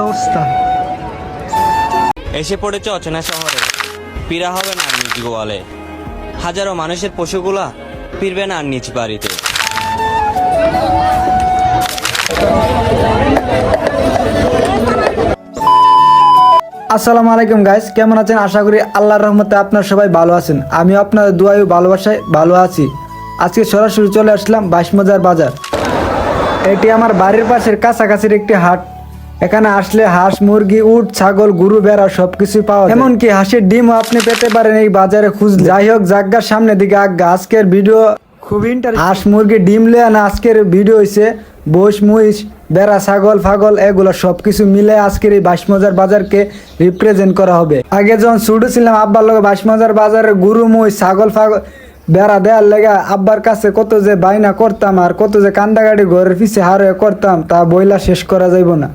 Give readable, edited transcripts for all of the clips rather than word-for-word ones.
অবস্থা। এসে পড়েছে অচেনা শহরে, পীড়া হবে না আর নিজ গোয়ালে, হাজারো মানুষের পশুগুলা ফিরবে না আর নিজ বাড়িতে। আসসালামু আলাইকুম গাইস, কেমন আছেন? আশা করি আল্লাহর রহমতে আপনারা সবাই ভালো আছেন। আমি আপনাদের দোয়ায় ও ভালোবাসায় ভালো আছি। আজকে সরাসরি চলে আসলাম বাইশমজার বাজার। এটি আমার বাড়ির পাশের কাছাকাছির একটি হাট। এখানে আসলে হাঁস, মুরগি, উট, ছাগল, গরু, ভেড়া সবকিছু পাওয়া যায়। এমনকি হাঁসের ডিমও আপনি পেতে পারেন এই বাজারে খুঁজলে। যাই হোক, জায়গার সামনের দিকে আজ্ঞা। আজকের ভিডিও খুব ইন্টারেস্টিং। হাঁস, মুরগি, ডিম লিয়ে না আজকের ভিডিও হয়েছে। বৈশ, মহিষ, বেড়া, ছাগল, ফাগল এগুলো সবকিছু মিলে আজকের এই বাইশমজার বাজারকে রিপ্রেজেন্ট করা হবে। আগে যখন ছোট ছিলাম আব্বার লগে বাইশমজার বাজারে গরু, মহিষ, ছাগল, ফাগল বেড়া দেওয়ার লেগে আব্বার কাছে কত যে বাইনা করতাম আর কত যে কান্দাকাটি ঘরের পিছে হারে করতাম তা বইলা শেষ করা যাইব না।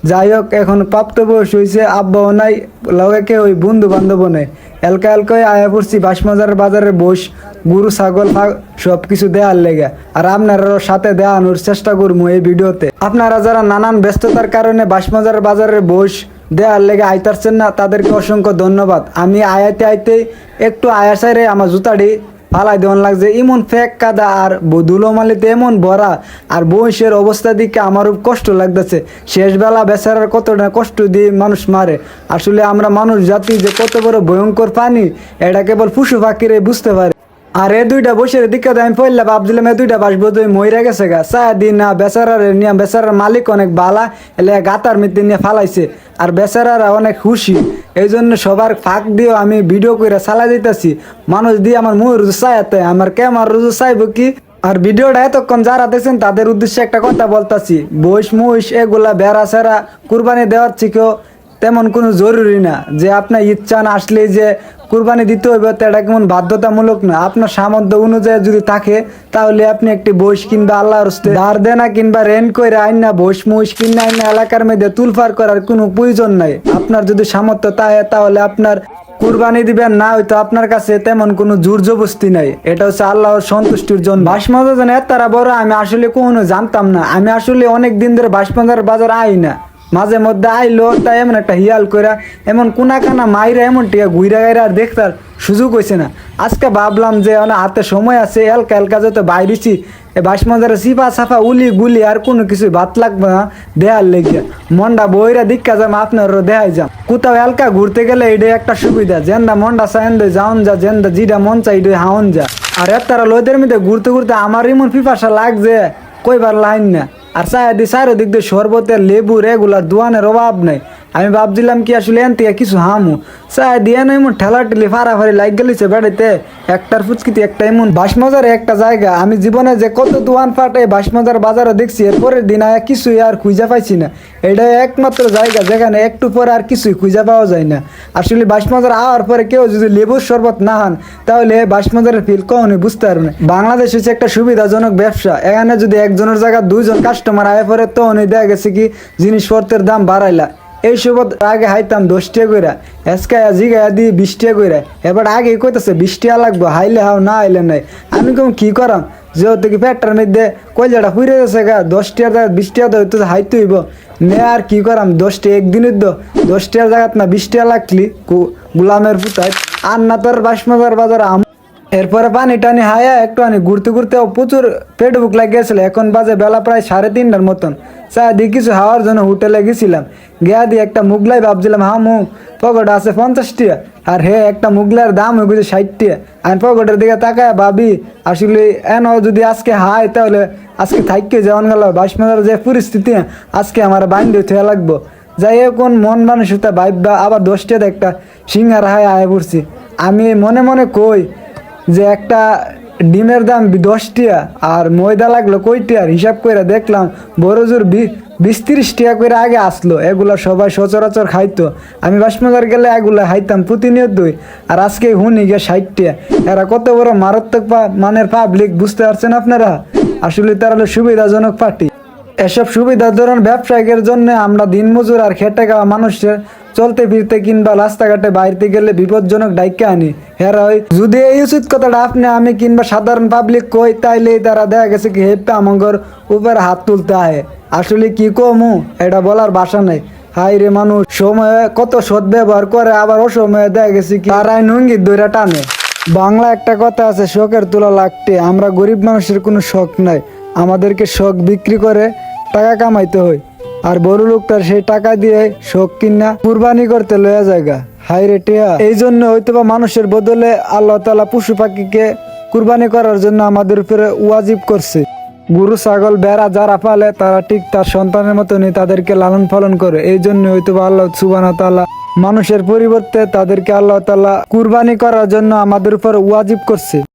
যাই হোক, এখন প্রাপ্ত বয়স হয়েছে, আব্বাও নাই, লগে ওই বন্ধু বান্ধবও নেই। এলকা এলকায় আয়া পড়ছি বাইশমজার বাজারে বস গরু, ছাগল সব কিছু দেওয়ার লেগে। আর আপনারাও সাথে দেওয়ানোর চেষ্টা করবো এই ভিডিওতে। আপনারা যারা নানান ব্যস্ততার কারণে বাইশমজার বাজারে বস দেওয়ার লেগে আইতারছেন না, তাদেরকে অসংখ্য ধন্যবাদ। আমি আইতে একটু আয়াসাইরে আমার জুতাটি ফালাই দেওয়ান লাগছে। এমন ফেক কাদা আর ধুলোমালিতে এমন ভরা, আর বয়সের অবস্থা দিকে আমারও কষ্ট লাগতেছে। শেষবেলা বেচারার কতটা কষ্ট দিয়ে মানুষ মারে। আসলে আমরা মানুষ জাতি যে কত বড় ভয়ঙ্কর প্রাণী এটা কেবল পশু পাখিরে বুঝতে পারে। আর এ দুইটা বসের দিকে আমি পড়লে ভাবছিলাম এ দুইটা বাসবো তো মইরা গেছে গা। চা দিন না বেচারার নিয়ে, বেচারার মালিক অনেক বালা এলে গাতার মধ্যে নিয়ে ফালাইছে। আর বেচারারা অনেক খুশি। এই জন্য সবার ফাঁক দিয়েও আমি ভিডিও করে চালাই দিতেছি। মানুষ দিয়ে আমার মুখ রুজু চাইতে আমার ক্যামেরা রুজু চাইব কি। আর ভিডিওটা এতক্ষণ যারা দেখছেন তাদের উদ্দেশ্যে একটা কথা বলতাছি, বইস মহিষ এগুলা বেড়া সেরা কুরবানি দেওয়ার থেকেও তেমন কোনো জরুরি না যে আপনার ইচ্ছা না আসলেই যে কুরবানি দিতে হইবে, এটা কেমন বাধ্যতামূলক না। আপনার সামর্থ্য অনুযায়ী যদি থাকে তাহলে আপনি একটি বইস কিনবা আল্লাহর হস্তে ধার দেনা কিনবা রেন্ট করে আইন না বইস মহিষ কিনা আইন না এলাকার মধ্যে তুলফার করার কোনো প্রয়োজন নাই। আপনার যদি সামর্থ্য থাকে তাহলে আপনার কুরবানি দিবেন, না হয়তো আপনার কাছে তেমন কোনো জোর জবস্তি নাই। এটা হচ্ছে আল্লাহর সন্তুষ্টির জন্য। বাইশমজার যেন এতটা বড় আমি আসলে কোনো জানতাম না। আমি আসলে অনেক দিন ধরে বাইশমজার বাজার আই না, মাঝে মধ্যে আইলো তাই এমন একটা হিয়াল কইরা এমন কোনা কানা মাইরা এমন টিয়া ঘুরা গাইরা আর দেখতার সুযোগ হয়েছে না। আজকে ভাবলাম যে হাতে সময় আছে, এলকা এলকা যত বাইরেছি বাইশমজারে সিপা সাফা উলি গুলি আর কোনো কিছু ভাত লাগবে না দেয়ার লেগে মনটা বইরা দীক্ষা যাম আপনারও দেখাই যাম। কোথাও এলকা ঘুরতে গেলে এটাই একটা সুবিধা, জেন্দা মনটা চাইন্দে যাওন যা, জেন্দা জিডা মন চাই এটাই হাওন যা। আর তারা লোদের মধ্যে ঘুরতে ঘুরতে আমার এমন পিপাসা লাগছে কইবার লাইন না। আর চারিদিক দিয়ে শরবতের লেবু রেগুলার দোয়ানের অভাব নেই। আমি ভাবছিলাম কি আসলে এন থেকে কিছু হামু চায় দিয়ে না এমন ঠেলা ঠেলি ফাড়াফাড়ি লাগ গেলিছে বেড়াইতে একটার ফুচকিতে একটা এমন বাইশমজারে একটা জায়গা। আমি জীবনে যে কত দোয়ান ফাটে বাইশমজার বাজারে দেখছি, এরপরের দিন আর কিছুই আর খুঁজে পাইছি না। এটাই একমাত্র জায়গা যেখানে একটু পরে আর কিছুই খুঁজে পাওয়া যায় না। আসলে বাইশমজার আওয়ার পরে কেউ যদি লেবুর শরবত না হান তাহলে বাইশমজারের ফিল কখনই বুঝতে পারবে না। বাংলাদেশ হচ্ছে একটা সুবিধাজনক ব্যবসা। এখানে যদি একজনের জায়গায় দুইজন কাস্টমার আয় পরে তখনই দেখা গেছে কি জিনিসপত্রের দাম বাড়াইলা। এই সব আগে হাইতাম 10 টাকা করে, এসকা জিগায়া দিয়ে 20 টাকা করে। এবার আগে কইতেছে 20 টাকা লাগবো, হাইলে হাও না হাইলে নাই। আমি কম কি করাম, যেহেতু কি পেটটার মধ্যে কয়লাটা ফুরে গেছে গা, 10 টাকা 20 টাকা হইতো হাইতে হইব নে। আর কি করাম, 10 টাকা একদিনের 10 টাকার জায়গাত না 20 টাকা লাগলি গোলামের পুতায় আর না তোর বাইশমজার বাজার। এরপরে পানি টানি হায়া একটু ঘুরতে ঘুরতে প্রচুর পেট বুক লাগিয়েছিল। এখন বাজে বেলা প্রায় 3:30টার মতন। চা দিয়ে কিছু হাওয়ার জন্য হোটেলে গেছিলাম। গিয়া দিয়ে একটা মুগলাই ভাবছিলাম হামু, পকেট আছে 50 টাকা আর হে একটা মুগলাইয়ের দাম হয়ে গেছে 60 টাকা। আমি পকেটের দিকে তাকায় ভাবি আসলে এন যদি আজকে হাই তাহলে আজকে থাইকে যাওয়ান গেল। বাইশমজার যে পরিস্থিতি আজকে আমার বাইন্দে থেয়া লাগবো। যাই এখন মন মানসিকতা ভাববা আবার 10 টাকা একটা সিঙ্গার হায় আয় পড়ছি। আমি মনে মনে কই যে একটা ডিমের দাম 10 টাকা আর ময়দা লাগলো কই টাকার হিসাব করে দেখলাম বড় জোর 20-30 টাকা করে আগে আসলো। এগুলা সবাই সচরাচর খাইতো। আমি বাইশমজার গেলে এগুলা খাইতাম প্রতিনিয়তই। আর আজকে হুনি গিয়ে 60 টাকা। এরা কত বড় মারাত্মক মানের পাবলিক বুঝতে পারছেন আপনারা? আসলে তারা হলো সুবিধাজনক পার্টি। এসব সুবিধা ধরুন ব্যবসায়ীদের জন্য আমরা দিনমজুর আর খেটে খাওয়া মানুষের চলতে ফিরতে কিংবা রাস্তাঘাটে বাইরে গেলে বিপজ্জনক ডাইকা আনি। হেরা ওই যদি এই উচিত কথাটা আপনি আমি কিংবা সাধারণ পাবলিক কই তাইলে তারা দেখা গেছে কি হেপে আমগর উপরে হাত তুলতে হয়। আসলে কি কমু এটা বলার ভাষা নাই। হাই রে মানুষ সময়ে কত সৎ ব্যবহার করে, আবার অসময়ে দেখা গেছে কি তারাই নুঙ্গি দইরা টানে। বাংলা একটা কথা আছে, শখের তুলা লাগতে। আমরা গরিব মানুষের কোনো শখ নাই, আমাদেরকে শখ বিক্রি করে টাকা কামাইতে হয়। আর বড় লোকটার সেই টাকা দিয়ে শখ কিনা কুরবানি করতে লয়া জায়গা। হাই রে টিয়া, এই জন্য হয়তোবা মানুষের বদলে আল্লাহ তাআলা পশু পাখিকে কুরবানি করার জন্য আমাদের উপরে ওয়াজিব করছে। গরু ছাগল বেড়া যারা পালে তারা ঠিক তার সন্তানের মতনই তাদেরকে লালন পালন করে। এই জন্য হয়তোবা আল্লাহ সুবহানাহু ওয়া তাআলা মানুষের পরিবর্তে তাদেরকে আল্লাহ তাআলা কুরবানি করার জন্য আমাদের উপর ওয়াজিব করছে।